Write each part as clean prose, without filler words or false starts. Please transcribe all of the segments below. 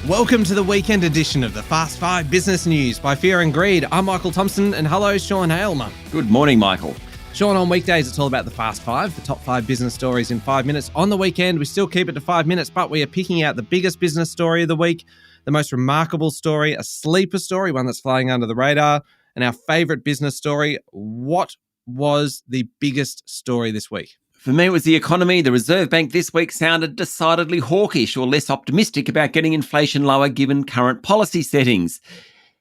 Welcome to the weekend edition of the Fast 5 Business News by Fear and Greed. I'm Michael Thompson, and hello, Sean Aylmer. Good morning, Michael. Sean, on weekdays, it's all about the Fast 5, the top 5 business stories in 5 minutes. On the weekend, we still keep it to 5 minutes, but we are picking out the biggest business story of the week, the most remarkable story, a sleeper story, one that's flying under the radar, and our favourite business story. What was the biggest story this week? For me, it was the economy. The Reserve Bank this week sounded decidedly hawkish or less optimistic about getting inflation lower given current policy settings.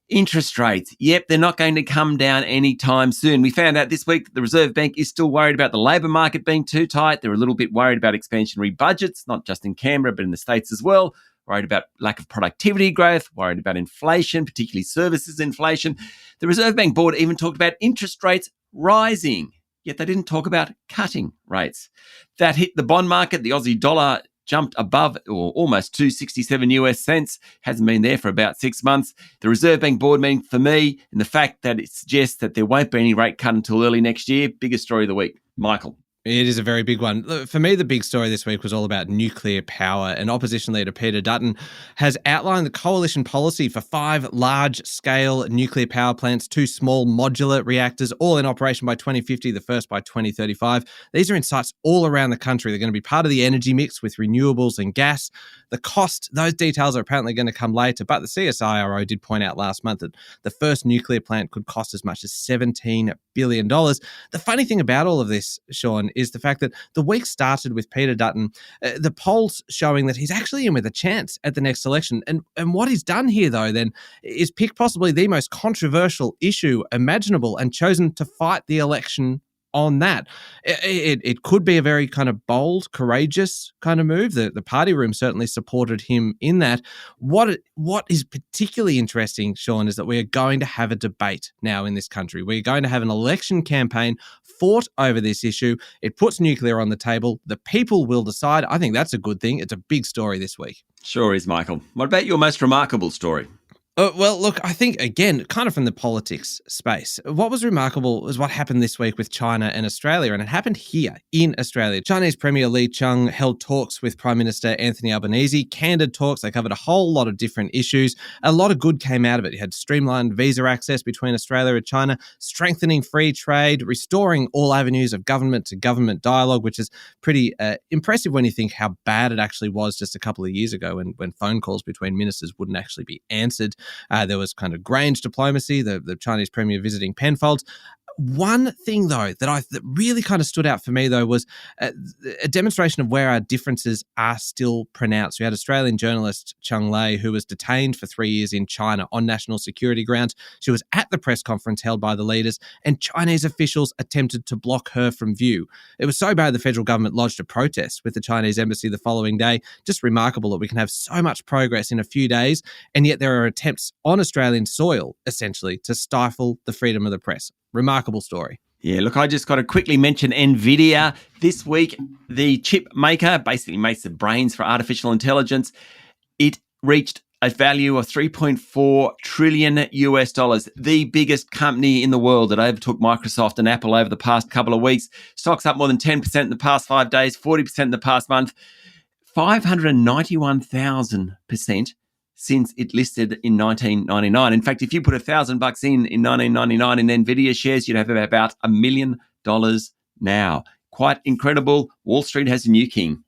Interest rates, yep, they're not going to come down anytime soon. We found out this week that the Reserve Bank is still worried about the labour market being too tight. They're a little bit worried about expansionary budgets, not just in Canberra, but in the States as well. Worried about lack of productivity growth, worried about inflation, particularly services inflation. The Reserve Bank board even talked about interest rates rising. Yet they didn't talk about cutting rates. That hit the bond market. The Aussie dollar jumped above or almost 267 US cents. Hasn't been there for about 6 months. The Reserve Bank board meeting for me, and the fact that it suggests that there won't be any rate cut until early next year. Biggest story of the week. Michael. It is a very big one. For me, the big story this week was all about nuclear power, and opposition leader Peter Dutton has outlined the coalition policy for 5 large-scale nuclear power plants, 2 small modular reactors, all in operation by 2050, the first by 2035. These are in sites all around the country. They're going to be part of the energy mix with renewables and gas. The cost, those details are apparently going to come later, but the CSIRO did point out last month that the first nuclear plant could cost as much as $17 billion. The funny thing about all of this, Sean, is the fact that the week started with Peter Dutton, the polls showing that he's actually in with a chance at the next election. And what he's done here, though, then, is pick possibly the most controversial issue imaginable and chosen to fight the election on that. It could be a very kind of bold, courageous kind of move. The party room certainly supported him in that. What is particularly interesting, Sean, is that we are going to have a debate now in this country. We're going to have an election campaign fought over this issue. It puts nuclear on the table. The people will decide. I think that's a good thing. It's a big story this week. Sure is, Michael. What about your most remarkable story? Well, look, I think, again, kind of from the politics space, what was remarkable was what happened this week with China and Australia, and it happened here in Australia. Chinese Premier Li Qiang held talks with Prime Minister Anthony Albanese, candid talks. They covered a whole lot of different issues. A lot of good came out of it. You had streamlined visa access between Australia and China, strengthening free trade, restoring all avenues of government-to-government dialogue, which is pretty impressive when you think how bad it actually was just a couple of years ago when phone calls between ministers wouldn't actually be answered. There was kind of Grange diplomacy, the Chinese premier visiting Penfolds. One thing, though, that really kind of stood out for me, though, was a demonstration of where our differences are still pronounced. We had Australian journalist Cheng Lei, who was detained for 3 years in China on national security grounds. She was at the press conference held by the leaders, and Chinese officials attempted to block her from view. It was so bad the federal government lodged a protest with the Chinese embassy the following day. Just remarkable that we can have so much progress in a few days, and yet there are attempts on Australian soil, essentially, to stifle the freedom of the press. Remarkable story. Yeah, look, I just got to quickly mention NVIDIA. This week, the chip maker basically makes the brains for artificial intelligence. It reached a value of $3.4 trillion US, the biggest company in the world that overtook Microsoft and Apple over the past couple of weeks. Stocks up more than 10% in the past 5 days, 40% in the past month, 591,000% since it listed in 1999. In fact, if you put $1,000 in 1999 in NVIDIA shares, you'd have about $1 million now. Quite incredible. Wall Street has a new king.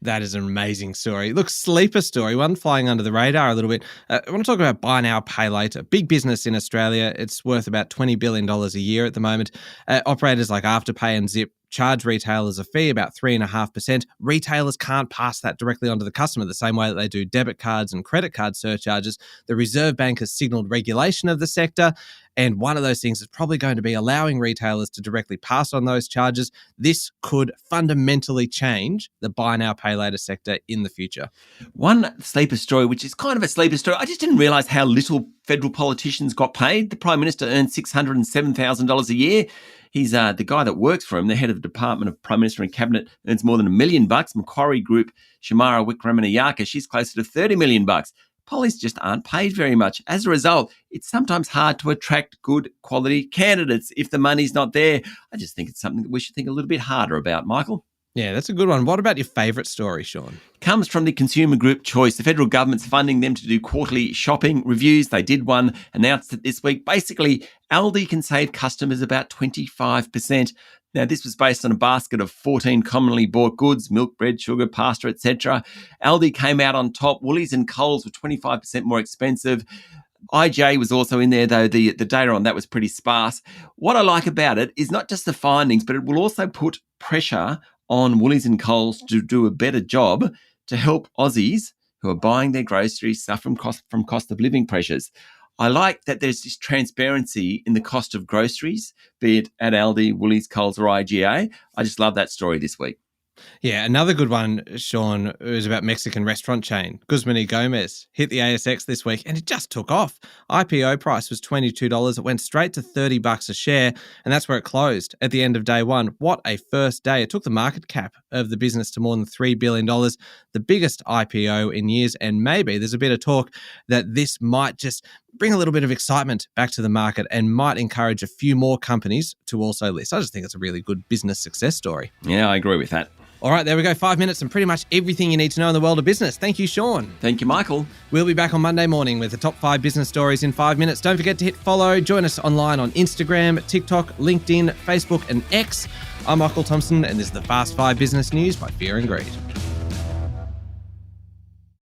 That is an amazing story. Look, sleeper story, one flying under the radar a little bit. I want to talk about buy now, pay later. Big business in Australia. It's worth about $20 billion a year at the moment. Operators like Afterpay and Zip charge retailers a fee, about 3.5%. Retailers can't pass that directly onto the customer the same way that they do debit cards and credit card surcharges. The Reserve Bank has signalled regulation of the sector, and one of those things is probably going to be allowing retailers to directly pass on those charges. This could fundamentally change the buy now, pay later sector in the future. One sleeper story, which is kind of a sleeper story, I just didn't realise how little federal politicians got paid. The Prime Minister earned $607,000 a year. He's the guy that works for him, the head of the Department of Prime Minister and Cabinet, earns more than $1 million. Macquarie Group, Shamara Wickramanayake, she's closer to $30 million. Pollies just aren't paid very much. As a result, it's sometimes hard to attract good quality candidates if the money's not there. I just think it's something that we should think a little bit harder about, Michael. Yeah, that's a good one. What about your favourite story, Sean? Comes from the consumer group Choice. The federal government's funding them to do quarterly shopping reviews. They did one, announced it this week. Basically, Aldi can save customers about 25%. Now, this was based on a basket of 14 commonly bought goods, milk, bread, sugar, pasta, etc. Aldi came out on top. Woolies and Coles were 25% more expensive. IJ was also in there, though the data on that was pretty sparse. What I like about it is not just the findings, but it will also put pressure on Woolies and Coles to do a better job to help Aussies who are buying their groceries suffer from cost of living pressures. I like that there's this transparency in the cost of groceries, be it at Aldi, Woolies, Coles or IGA. I just love that story this week. Yeah, another good one, Sean, was about Mexican restaurant chain. Guzman y Gomez hit the ASX this week and it just took off. IPO price was $22. It went straight to $30 a share, and that's where it closed at the end of day one. What a first day. It took the market cap of the business to more than $3 billion, the biggest IPO in years, and maybe there's a bit of talk that this might just bring a little bit of excitement back to the market and might encourage a few more companies to also list. I just think it's a really good business success story. Yeah, I agree with that. All right, there we go. 5 minutes and pretty much everything you need to know in the world of business. Thank you, Sean. Thank you, Michael. We'll be back on Monday morning with the top 5 business stories in 5 minutes. Don't forget to hit follow. Join us online on Instagram, TikTok, LinkedIn, Facebook and X. I'm Michael Thompson, and this is the Fast 5 Business News by Fear and Greed.